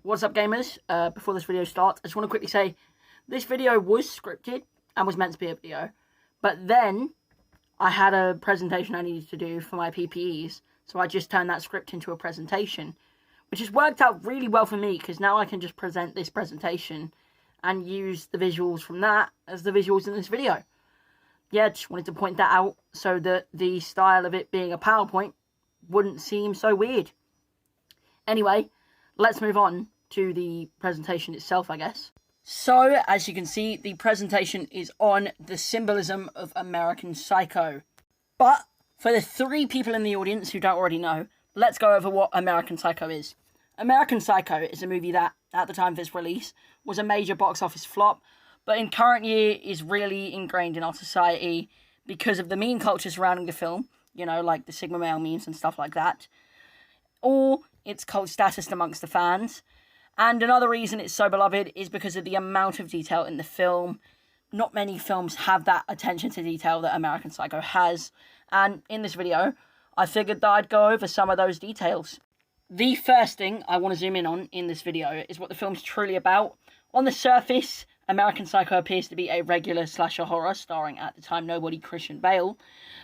What's up, gamers? Before this video starts, I just want to quickly say this video was scripted and was meant to be a video, but then I had a presentation I needed to do for my PPEs, so I just turned that script into a presentation, which has worked out really well for me because now I can just present this presentation and use the visuals from that as the visuals in this video. Yeah, just wanted to point that out so that the style of it being a PowerPoint wouldn't seem so weird. Anyway, let's move on to the presentation itself, I guess. So, as you can see, the presentation is on the symbolism of American Psycho. But, for the 3 people in the audience who don't already know, let's go over what American Psycho is. American Psycho is a movie that, at the time of its release, was a major box office flop, but in current year is really ingrained in our society because of the meme culture surrounding the film, you know, like the Sigma male memes and stuff like that, or its cult status amongst the fans. And another reason it's so beloved is because of the amount of detail in the film. Not many films have that attention to detail that American Psycho has, and in this video, I figured that I'd go over some of those details. The first thing I want to zoom in on in this video is what the film's truly about. On the surface, American Psycho appears to be a regular slasher horror starring, at the time, nobody Christian Bale.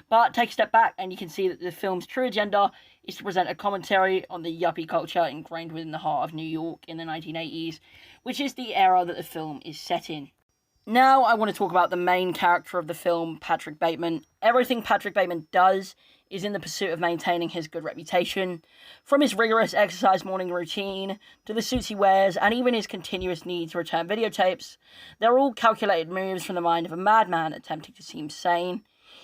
But take a step back and you can see that the film's true agenda is to present a commentary on the yuppie culture ingrained within the heart of New York in the 1980s, which is the era that the film is set in. Now I want to talk about the main character of the film, Patrick Bateman. Everything Patrick Bateman does is in the pursuit of maintaining his good reputation. From his rigorous exercise morning routine, to the suits he wears, and even his continuous need to return videotapes, they're all calculated moves from the mind of a madman attempting to seem sane.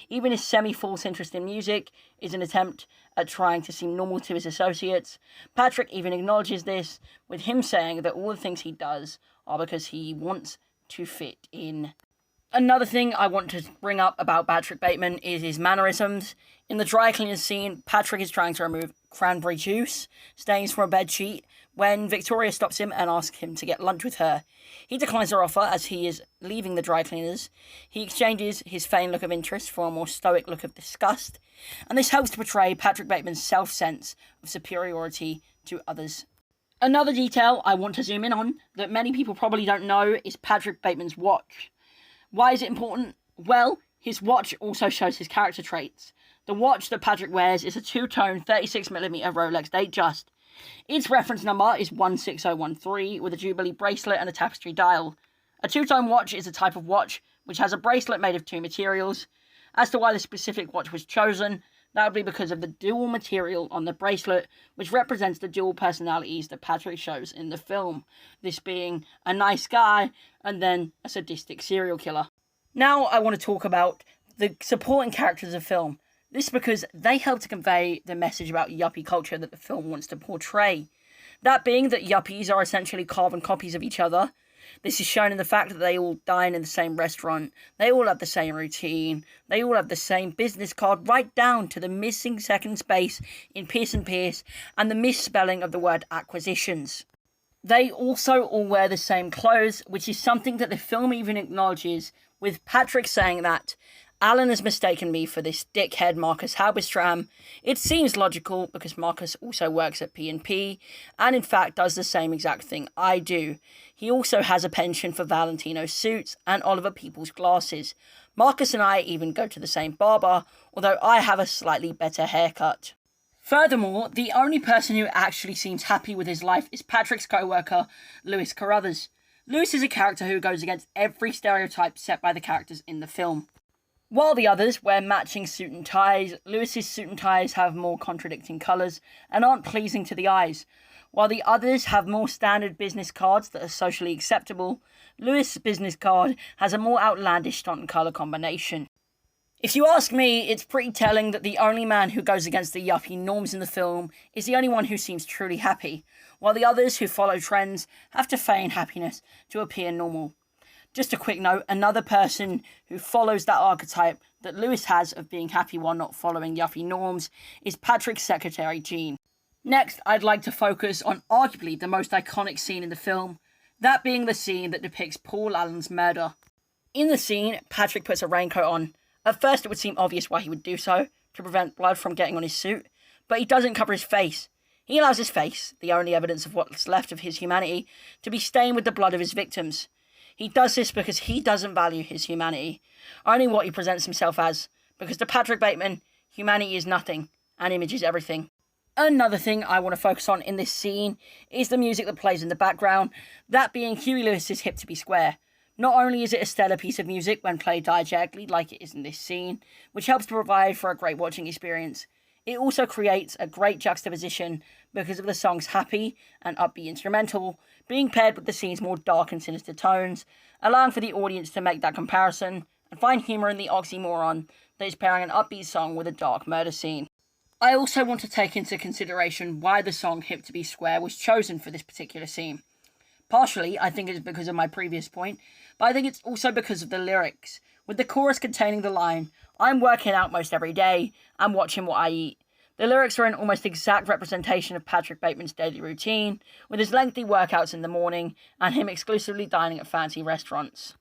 Even his semi-false interest in music is an attempt at trying to seem normal to his associates. Patrick even acknowledges this, with him saying that all the things he does are because he wants to fit in. Another thing I want to bring up about Patrick Bateman is his mannerisms. In the dry cleaners scene, Patrick is trying to remove cranberry juice stains from a bedsheet when Victoria stops him and asks him to get lunch with her. He declines her offer as he is leaving the dry cleaners. He exchanges his feigned look of interest for a more stoic look of disgust, and this helps to portray Patrick Bateman's self-sense of superiority to others. Another detail I want to zoom in on that many people probably don't know is Patrick Bateman's watch. Why is it important? Well, his watch also shows his character traits. The watch that Patrick wears is a two-tone 36mm Rolex Datejust. Its reference number is 16013 with a Jubilee bracelet and a tapestry dial. A two-tone watch is a type of watch which has a bracelet made of 2 materials. As to why the specific watch was chosen, that would be because of the dual material on the bracelet, which represents the dual personalities that Patrick shows in the film, this being a nice guy and then a sadistic serial killer. Now I want to talk about the supporting characters of the film. This is because they help to convey the message about yuppie culture that the film wants to portray. That being that yuppies are essentially carbon copies of each other. This is shown in the fact that they all dine in the same restaurant, they all have the same routine, they all have the same business card right down to the missing second space in Pierce & Pierce and the misspelling of the word acquisitions. They also all wear the same clothes, which is something that the film even acknowledges, with Patrick saying that Alan has mistaken me for this dickhead Marcus Halberstram. It seems logical because Marcus also works at P&P and in fact does the same exact thing I do. He also has a penchant for Valentino suits and Oliver Peoples glasses. Marcus and I even go to the same barber, although I have a slightly better haircut. Furthermore, the only person who actually seems happy with his life is Patrick's co-worker, Lewis Carruthers. Lewis is a character who goes against every stereotype set by the characters in the film. While the others wear matching suit and ties, Lewis's suit and ties have more contradicting colours and aren't pleasing to the eyes. While the others have more standard business cards that are socially acceptable, Lewis's business card has a more outlandish font and colour combination. If you ask me, it's pretty telling that the only man who goes against the yuppie norms in the film is the only one who seems truly happy, while the others who follow trends have to feign happiness to appear normal. Just a quick note, another person who follows that archetype that Lewis has of being happy while not following yuppie norms is Patrick's secretary, Jean. Next, I'd like to focus on arguably the most iconic scene in the film, that being the scene that depicts Paul Allen's murder. In the scene, Patrick puts a raincoat on. At first it would seem obvious why he would do so, to prevent blood from getting on his suit, but he doesn't cover his face. He allows his face, the only evidence of what's left of his humanity, to be stained with the blood of his victims. He does this because he doesn't value his humanity, only what he presents himself as, because to Patrick Bateman, humanity is nothing, and image is everything. Another thing I want to focus on in this scene is the music that plays in the background, that being Huey Lewis's Hip to Be Square. Not only is it a stellar piece of music when played diegetically like it is in this scene, which helps to provide for a great watching experience, it also creates a great juxtaposition because of the song's happy and upbeat instrumental being paired with the scene's more dark and sinister tones, allowing for the audience to make that comparison and find humour in the oxymoron that is pairing an upbeat song with a dark murder scene. I also want to take into consideration why the song Hip to Be Square was chosen for this particular scene. Partially, I think it's because of my previous point, but I think it's also because of the lyrics, with the chorus containing the line, "I'm working out most every day, I'm watching what I eat." The lyrics are an almost exact representation of Patrick Bateman's daily routine, with his lengthy workouts in the morning, and him exclusively dining at fancy restaurants.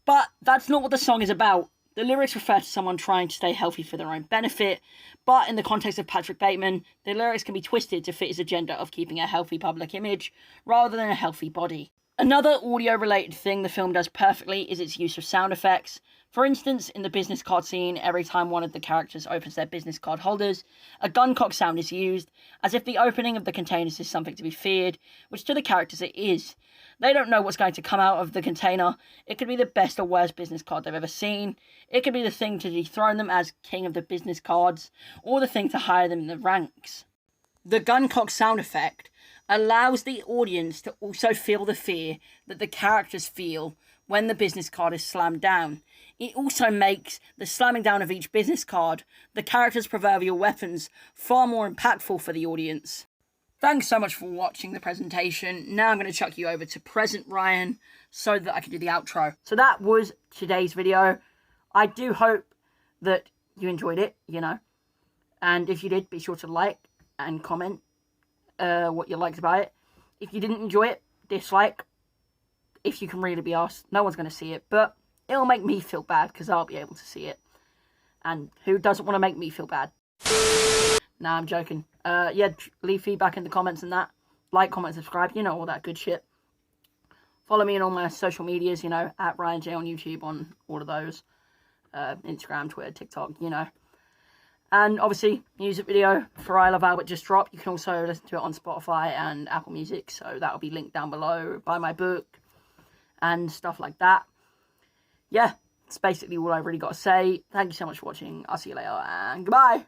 But that's not what the song is about. The lyrics refer to someone trying to stay healthy for their own benefit, but in the context of Patrick Bateman, the lyrics can be twisted to fit his agenda of keeping a healthy public image, rather than a healthy body. Another audio-related thing the film does perfectly is its use of sound effects. For instance, in the business card scene, every time one of the characters opens their business card holders, a gun cock sound is used, as if the opening of the containers is something to be feared, which to the characters it is. They don't know what's going to come out of the container. It could be the best or worst business card they've ever seen. It could be the thing to dethrone them as king of the business cards, or the thing to hire them in the ranks. The gun cock sound effect allows the audience to also feel the fear that the characters feel when the business card is slammed down. It also makes the slamming down of each business card, the characters' proverbial weapons, far more impactful for the audience. Thanks so much for watching the presentation. Now I'm going to chuck you over to present Ryan so that I can do the outro. So that was today's video. I do hope that you enjoyed it, and if you did, be sure to like and comment what you liked about it. If you didn't enjoy it, dislike. If you can really be asked, no one's going to see it, but it'll make me feel bad because I'll be able to see it. And who doesn't want to make me feel bad? Nah, I'm joking. Yeah, leave feedback in the comments and that. Like, comment, subscribe, all that good shit. Follow me on all my social medias, at Ryan J on YouTube, on all of those. Instagram, Twitter, TikTok, And obviously, music video for I Love Albert just dropped. You can also listen to it on Spotify and Apple Music, so that'll be linked down below. Buy my book and stuff like that. Yeah, that's basically all I've really got to say. Thank you so much for watching. I'll see you later, and goodbye.